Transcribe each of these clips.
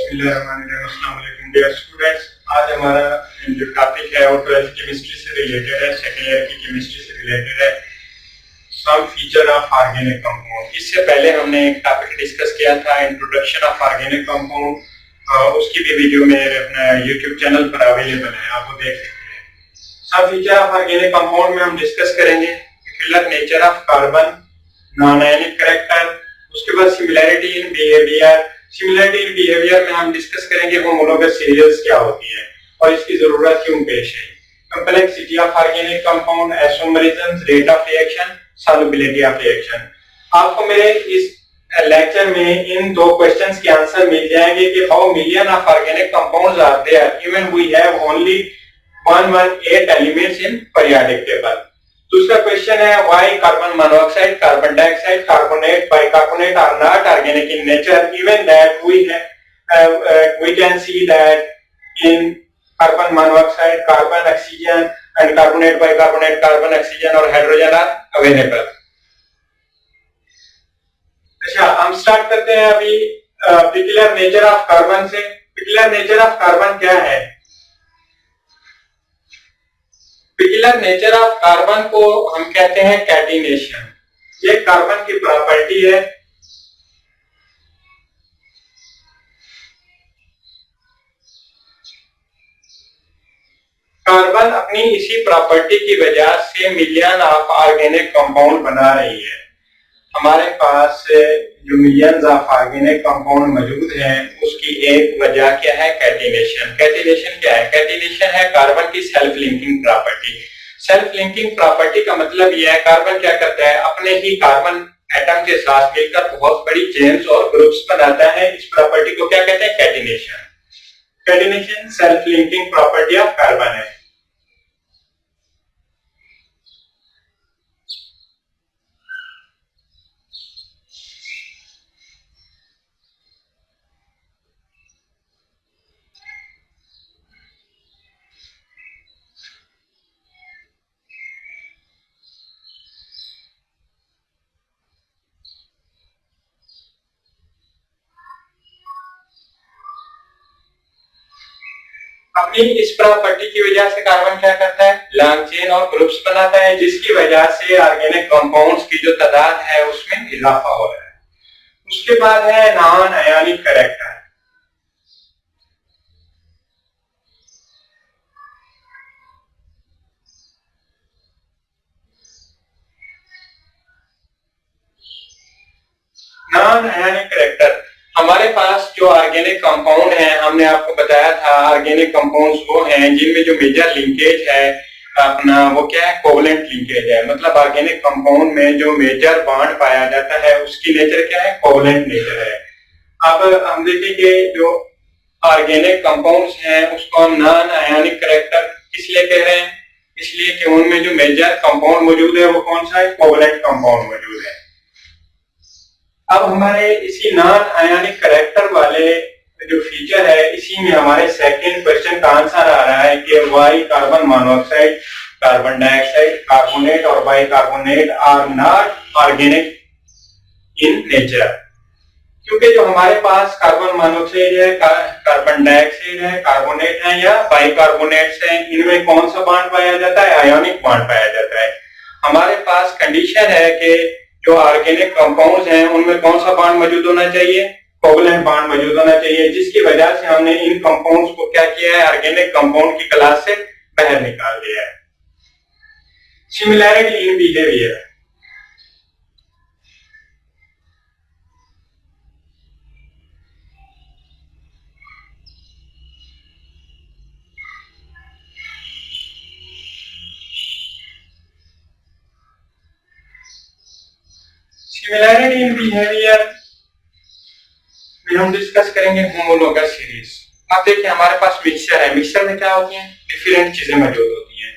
अस्सलाम वालेकुम dear students. आज हमारा जो टॉपिक है वो 12th केमिस्ट्री से रिलेटेड है, सेकेंड ईयर की केमिस्ट्री से रिलेटेड है, सम फीचर ऑफ ऑर्गेनिक कंपाउंड। इससे पहले हमने एक टॉपिक डिस्कस किया था, इंट्रोडक्शन ऑफ ऑर्गेनिक कंपाउंड। उसकी भी वीडियो मेरे अपना यूट्यूब चैनल पर अवेलेबल है, आप वो देख सकते हैं। सम फीचर ऑफ ऑर्गेनिक कंपाउंड में हम डिस्कस करेंगे molecular nature of carbon, non ionic character, उसके बाद similarity in behaviour. Similarity in behaviour में हम डिस्कस करेंगे होमोलोगस सीरीज क्या होती है और इसकी जरूरत क्यों पेश है, complexity of organic compound, isomerism, rate of reaction, solubility of reaction. आपको मेरे इस लेक्चर में इन दो क्वेश्चंस के आंसर मिल जाएंगे कि how million of organic compounds are there even we have only 118 elements in periodic table. दूसरा क्वेश्चन है why carbon monoxide, carbon dioxide, carbonate, bicarbonate are not organic in nature even that we can see that in carbon monoxide, carbon oxygen and carbonate, bicarbonate, carbon oxygen और hydrogen are available. अच्छा, हम start करते हैं अभी particular nature of carbon से। Particular nature of carbon क्या है? Particular nature of carbon को हम कहते हैं कैटिनेशन। ये कार्बन की प्रॉपर्टी है। कार्बन अपनी इसी प्रॉपर्टी की वजह से मिलियन ऑफ ऑर्गेनिक कंपाउंड बना रही है। हमारे पास जो मिलियंस ऑफ ऑर्गेनिक कंपाउंड मौजूद हैं उसकी एक वजह क्या है? कैटिनेशन। कैटिनेशन क्या है? कैटिनेशन है कार्बन की self linking property. Self linking property का मतलब यह है कार्बन क्या करता है, अपने ही कार्बन एटम के साथ मिलकर बहुत बड़ी चेन्स और ग्रुप्स बनाता है। इस प्रॉपर्टी को क्या कहते हैं? Catenation. Catenation self linking property of carbon है। अपनी इस प्रॉपर्टी की वजह से कार्बन क्या करता है? लॉन्ग चेन और ग्रुप्स बनाता है, जिसकी वजह से ऑर्गेनिक कंपाउंड्स की जो तादाद है उसमें इजाफा हो रहा है। उसके बाद है non ionic character. Non ionic character, हमारे पास जो ऑर्गेनिक कंपाउंड है, हमने आपको बताया था ऑर्गेनिक कंपाउंड्स वो हैं जिनमें जो मेजर लिंकेज है अपना वो क्या है? कोवलेंट लिंकेज है। मतलब ऑर्गेनिक कंपाउंड में जो मेजर बॉन्ड पाया जाता है उसकी नेचर क्या है? कोवलेंट नेचर है। अब हम देखेंगे जो ऑर्गेनिक कंपाउंड्स हैं उसको हम नॉन आयनिक कैरेक्टर इसलिए कह रहे हैं, इसलिए कि उनमें जो मेजर कंपाउंड मौजूद है वो कौन सा है? कोवलेंट कंपाउंड मौजूद है। अब हमारे इसी नॉन आयनिक कैरेक्टर वाले जो फीचर है इसी में हमारे सेकंड क्वेश्चन का आंसर आ रहा है कि why carbon monoxide, carbon dioxide, carbonate और bicarbonate are not organic in nature. क्योंकि जो हमारे पास कार्बन मोनोऑक्साइड है, कार्बन डाइऑक्साइड है, कार्बोनेट है या बाइकार्बोनेट्स हैं, इनमें कौन सा बॉन्ड पाया जाता है? आयोनिक बॉन्ड पाया जाता है। हमारे पास कंडीशन है कि जो ऑर्गेनिक कंपाउंड्स हैं उनमें कौन सा बॉन्ड मौजूद होना चाहिए? कोवलेंट बॉन्ड मौजूद होना चाहिए, जिसकी वजह से हमने इन कंपाउंड्स को क्या किया है? ऑर्गेनिक कंपाउंड की क्लास से बाहर निकाल दिया है। Similarity in behaviour, similarity in behaviour में हम डिस्कस करेंगे होमोलोगस सीरीज। अब देखिए हमारे पास मिक्सचर है। मिक्सचर में क्या होती है? डिफरेंट चीजें मौजूद होती हैं।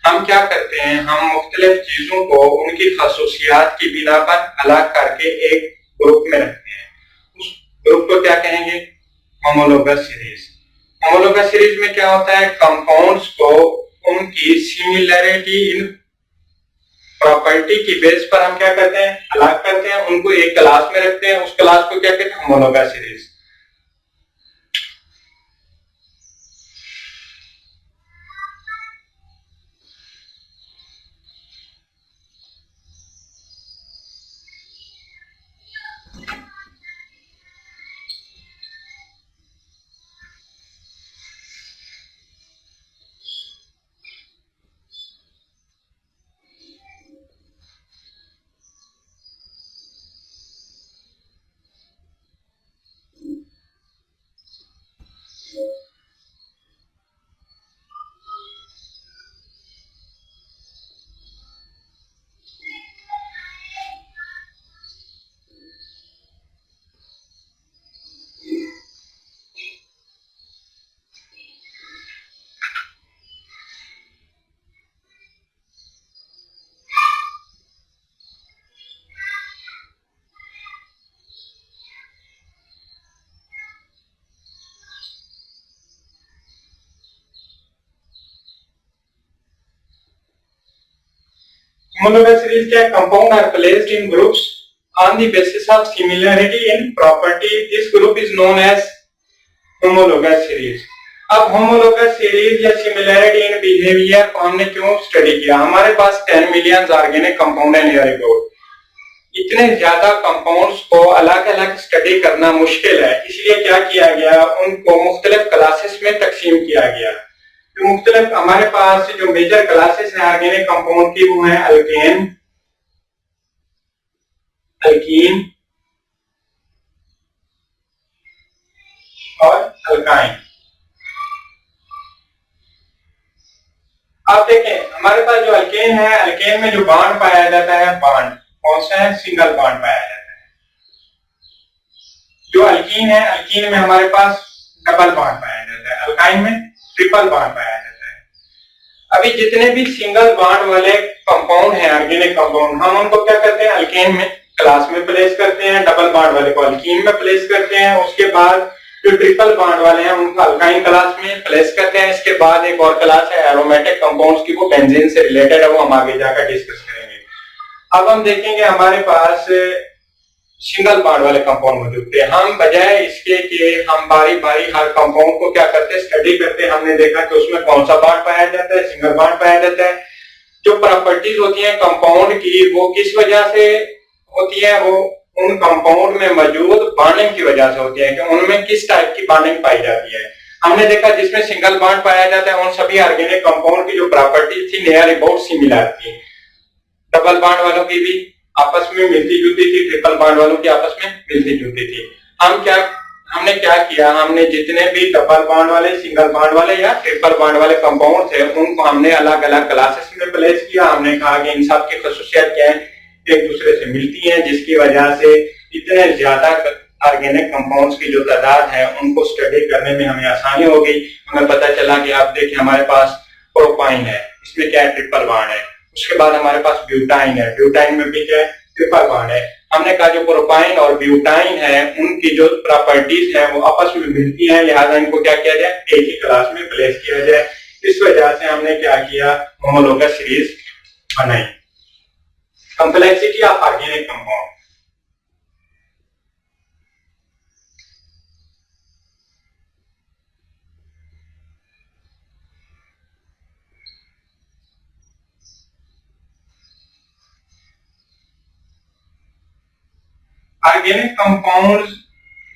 हम क्या करते हैं? हम मुख्तलिफ चीजों को उनकी खासूसियात की बिना पर अलग करके एक ग्रुप में रखते हैं। उस ग्रुप को क्या कहेंगे? Homologous series. होमोलोगस सीरीज में क्या होता है? कंपाउंड्स को उनकी सिमिलैरिटी इन प्रॉपर्टी की बेस पर हम क्या करते हैं? अलग करते हैं, उनको एक क्लास में रखते हैं। उस क्लास को क्या कहते हैं? Homologous series. Homologous series क्या compound are placed in groups on the basis of similarity in property. This group is known as homologous series. अब homologous series या similarity in behavior को हमने क्यों स्टडी किया? हमारे पास 10 मिलियन ऑर्गेनिक कंपाउंड है near about. इतने ज्यादा कंपाउंड्स को अलग अलग स्टडी करना मुश्किल है, इसलिए क्या किया गया, उनको मुख्तलिफ क्लासेस में तकसीम किया गया। तो मुख्तलिफ हमारे पास जो मेजर क्लासेस हैं ऑर्गेनिक कंपाउंड की वो है अल्केन, अल्कीन और अल्काइन। आप देखें हमारे पास जो अल्केन है, अल्केन में जो बॉन्ड पाया जाता है, बॉन्ड कौन सा है? सिंगल बॉन्ड पाया जाता है। जो अल्कीन है, अल्कीन में हमारे पास डबल बॉन्ड पाया जाता है, अल्काइन में ट्रिपल बॉन्ड पाया जाता है। अभी जितने भी सिंगल बॉन्ड वाले कंपाउंड हैं ऑर्गेनिक कंपाउंड, हम उनको क्या करते हैं? अल्केन में क्लास में प्लेस करते हैं, डबल बॉन्ड वाले को अल्कीन में प्लेस करते हैं, उसके बाद जो ट्रिपल बॉन्ड वाले हैं उनको अल्काइन क्लास में प्लेस करते हैं। इसके बाद एक और क्लास है एरोमेटिक कंपाउंड्स की, वो बेंजीन से रिलेटेड है, वो हम आगे जाकर डिस्कस करेंगे। अब हम देखेंगे हमारे पास सिंगल बॉन्ड वाले कंपाउंड मौजूद थे। हम बजाय इसके कि हम बारी बारी हर कंपाउंड को क्या करते, स्टडी करते, हमने देखा कि उसमें कौन सा बॉन्ड पाया जाता है, सिंगल बॉन्ड पाया जाता है। जो प्रॉपर्टीज होती हैं कंपाउंड की वो किस वजह से होती है? वो उन कंपाउंड में मौजूद बॉन्डिंग की वजह से होती है कि उनमें किस टाइप की बॉन्डिंग पाई जाती है। हमने देखा जिसमें सिंगल बॉन्ड पाया जाता है उन सभी ऑर्गेनिक कंपाउंड की जो प्रॉपर्टी थी नियर अबाउट सिमिलर थी। डबल बॉन्ड वालों की भी आपस में मिलती जुलती थी, ट्रिपल बॉन्ड वालों की आपस में मिलती जुलती थी। हमने क्या किया, हमने जितने भी डबल बॉन्ड वाले, सिंगल बॉन्ड वाले या ट्रिपल बॉन्ड वाले कंपाउंड थे उनको हमने अलग अलग क्लासेस में प्लेस किया। हमने कहा कि इन सब की खसूसियत क्या है, एक दूसरे से मिलती हैं, जिसकी वजह से इतने ज्यादा ऑर्गेनिक कंपाउंड्स की जो तादाद है उनको स्टडी करने में हमें आसानी हो गई। हमें पता चला कि आप देखिए हमारे पास प्रोपाइन है, इसमें क्या है? ट्रिपल बॉन्ड है। उसके बाद हमारे पास ब्यूटाइन है, ब्यूटाइन में भी क्या है? ट्रिपल बॉन्ड है। हमने कहा जो प्रोपाइन और ब्यूटाइन है उनकी जो प्रॉपर्टीज है वो आपस में मिलती हैं, लिहाजा इनको क्या किया जाए? एक ही क्लास में प्लेस किया जाए। इस वजह से हमने क्या किया? होमोलोगस सीरीज बनाई। Complexity of organic compound, organic compounds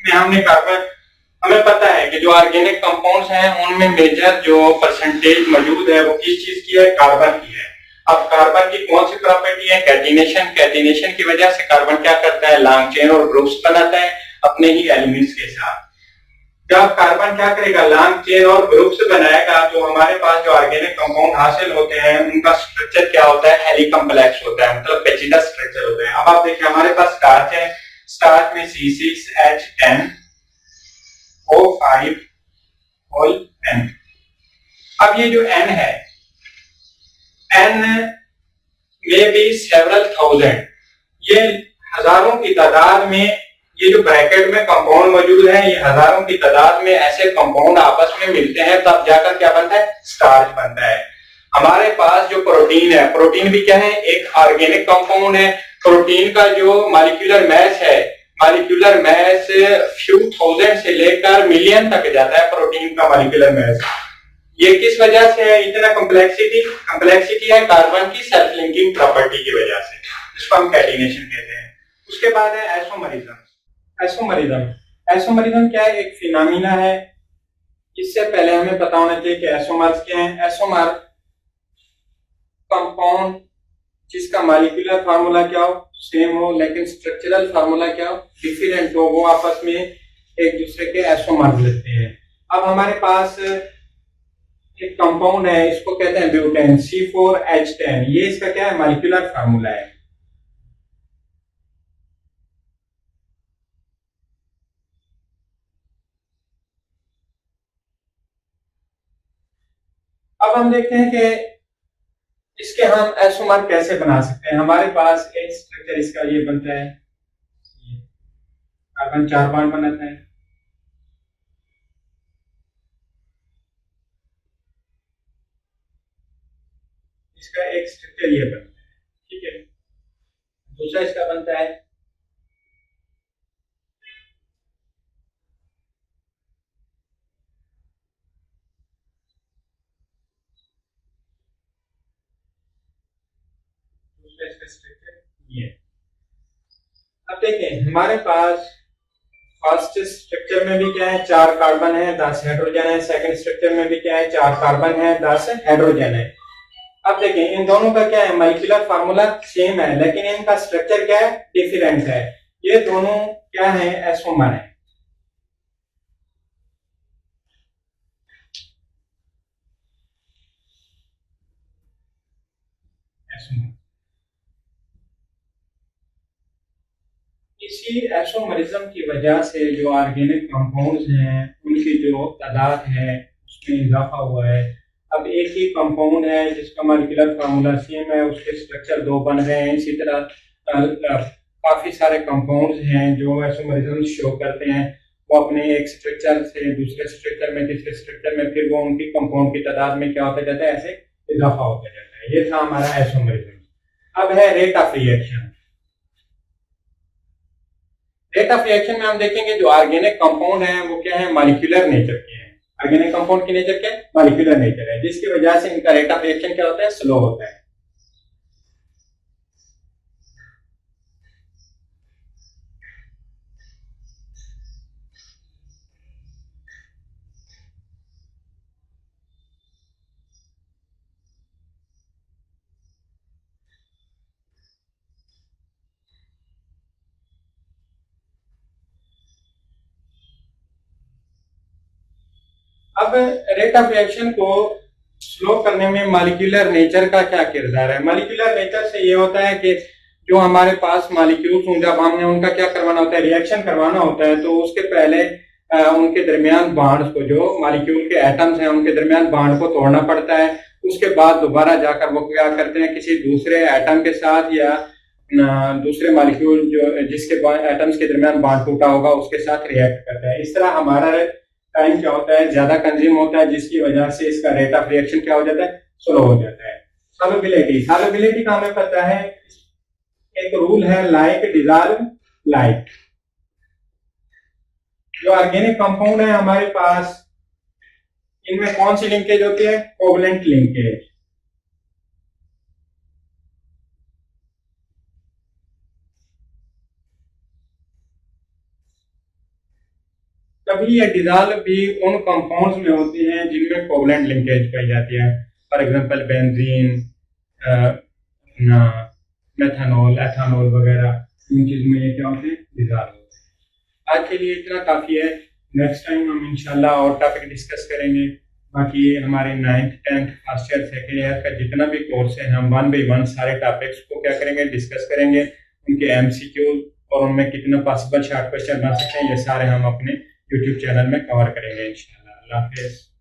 में हमने कार्बन, हमें पता है कि जो ऑर्गेनिक कंपाउंड्स हैं उनमें मेजर जो परसेंटेज मौजूद है वो किस चीज की है? कार्बन की है। अब कार्बन की कौन सी प्रॉपर्टी है? कैटिनेशन। कैटिनेशन की वजह से कार्बन क्या करता है? लॉन्ग चेन और ग्रुप्स बनाता है अपने ही एलिमेंट्स के साथ। जब कार्बन क्या करेगा? लॉन्ग चेन और ग्रुप्स बनाएगा, तो हमारे पास जो ऑर्गेनिक कंपाउंड हासिल होते हैं उनका स्ट्रक्चर क्या होता है? हेलीकॉम्प्लेक्स होता है, मतलब पेचीदा स्ट्रक्चर होता है। अब आप देखिए हमारे पास स्टार्च है, स्टार्च में C6H10 O5 होल N। अब ये जो N है, N में भी सेवरल थाउजेंड, ये हजारों की तादाद में, ये जो ब्रैकेट में कंपाउंड मौजूद है ये हजारों की तादाद में ऐसे कंपाउंड आपस में मिलते हैं, तब जाकर क्या बनता है? स्टार्च बनता है। हमारे पास जो प्रोटीन है, प्रोटीन भी क्या है? एक ऑर्गेनिक कंपाउंड है। प्रोटीन का जो मॉलिक्यूलर मैस है, मॉलिक्यूलर मैस फ्यू थाउजेंड से लेकर मिलियन तक जाता है प्रोटीन का मॉलिक्यूलर मैस। ये किस वजह से है इतना कॉम्प्लेक्सिटी? कॉम्प्लेक्सिटी है कार्बन की सेल्फ लिंकिंग प्रॉपर्टी की वजह से, जिसको हम कैटिनेशन कहते हैं। उसके बाद है आइसोमरिज्म। आइसोमरिज्म, आइसोमरिज्म क्या है? एक फिनोमिना है। इससे पहले हमें पता होना चाहिए कि आइसोमर्स क्या है। आइसोमर कंपाउंड जिसका मॉलिक्यूलर फार्मूला क्या हो? सेम हो, लेकिन स्ट्रक्चरल फार्मूला क्या हो? डिफरेंट हो, वो आपस में एक दूसरे के आइसोमर लेते हैं। अब हमारे पास एक कंपाउंड है, इसको कहते हैं ब्यूटेन, C4H10। ये इसका क्या है? मॉलिक्यूलर फार्मूला है। अब हम देखते हैं कि इसके हम आइसोमर कैसे बना सकते हैं। हमारे पास एक स्ट्रक्चर इसका ये बनता है, कार्बन 4 बॉन्ड बनाता है। इसका एक स्ट्रक्चर ये बनता है, ठीक है। दूसरा इसका बनता है दूसरा इसका स्ट्रक्चर ये। अब देखें हमारे पास फर्स्ट स्ट्रक्चर में भी क्या है, 4 कार्बन है, 10 हाइड्रोजन है। सेकंड स्ट्रक्चर में भी क्या है, 4 कार्बन है, 10 हाइड्रोजन है। अब देखें इन दोनों का क्या है, मॉलिक्यूलर फार्मूला सेम है, लेकिन इनका स्ट्रक्चर क्या है, डिफरेंट है। ये दोनों क्या है, एसोमर है। एसोमर। इसी एसोमरिज्म की वजह से जो ऑर्गेनिक कंपाउंड्स हैं उनकी जो तादाद है उसमें इजाफा हुआ है। अब एक ही कंपाउंड है जिसका मॉलिक्यूलर फार्मूला सेम है, उसके स्ट्रक्चर 2 बन रहे हैं। इसी तरह काफी सारे कंपाउंड्स हैं जो आइसोमरिज्म शो करते हैं, वो अपने एक स्ट्रक्चर से दूसरे स्ट्रक्चर में, तीसरे स्ट्रक्चर में, फिर वो उनकी कंपाउंड की तादाद में क्या होता जाता है, ऐसे इजाफा होता जाता है। ये था हमारा आइसोमरिज्म। अब है rate of reaction. Rate of reaction में हम देखेंगे जो ऑर्गेनिक कंपाउंड है वो क्या है, मॉलिक्यूलर नेचर के हैं। ऑर्गेनिक कंपाउंड की नेचर क्या है, मॉलिक्यूलर नेचर है, जिसकी वजह से इनका रेट ऑफ रिएक्शन क्या होता है, स्लो होता है। अब रेट ऑफ रिएक्शन को स्लो करने में मॉलिक्यूलर नेचर का क्या किरदार है। मॉलिक्यूलर नेचर से ये होता है कि जो हमारे पास मॉलिक्यूल्स हों, जब हमने उनका क्या करवाना होता है, रिएक्शन करवाना होता है, तो उसके पहले उनके दरमियान बॉन्ड्स को, जो मॉलिक्यूल के एटम्स हैं उनके दरमियान बॉन्ड को तोड़ना पड़ता है। उसके बाद दोबारा जाकर वो क्या करते हैं, किसी दूसरे एटम के साथ या दूसरे मॉलिक्यूल जो जिसके एटम्स के दरमियान बॉन्ड टूटा होगा उसके साथ रिएक्ट करता है। इस तरह हमारा टाइम क्या होता है, ज्यादा कंज्यूम होता है, जिसकी वजह से इसका रेट ऑफ रिएक्शन क्या हो जाता है, स्लो हो जाता है। सॉल्युबिलिटी, सॉल्युबिलिटी का हमें पता है एक रूल है, लाइक डिजॉल्व लाइक। जो ऑर्गेनिक कंपाउंड है हमारे पास, इनमें कौन सी लिंकेज होती है, कोवलेंट लिंकेज। तभी ये डिजॉल्व भी उन कंपाउंड्स में होती हैं जिनमें कोवलेंट लिंकेज पाई जाती है। For example benzene, methanol, ethanol वगैरह, इन चीज में ये क्या होते हैं, डिजॉल्व होते हैं। आज के लिए इतना काफी है। नेक्स्ट टाइम हम इंशाल्लाह और टॉपिक डिस्कस करेंगे। बाकी हमारे 9th 10th first year second year का जितना भी कोर्स है, हम 1 by 1 सारे टॉपिक्स को क्या करेंगे, डिस्कस करेंगे। उनके MCQ और उनमें कितना पॉसिबल शॉर्ट क्वेश्चन बन सकते हैं, ये सारे हम अपने YouTube चैनल में कवर करेंगे इंशाल्लाह। अल्लाह हाफिज़।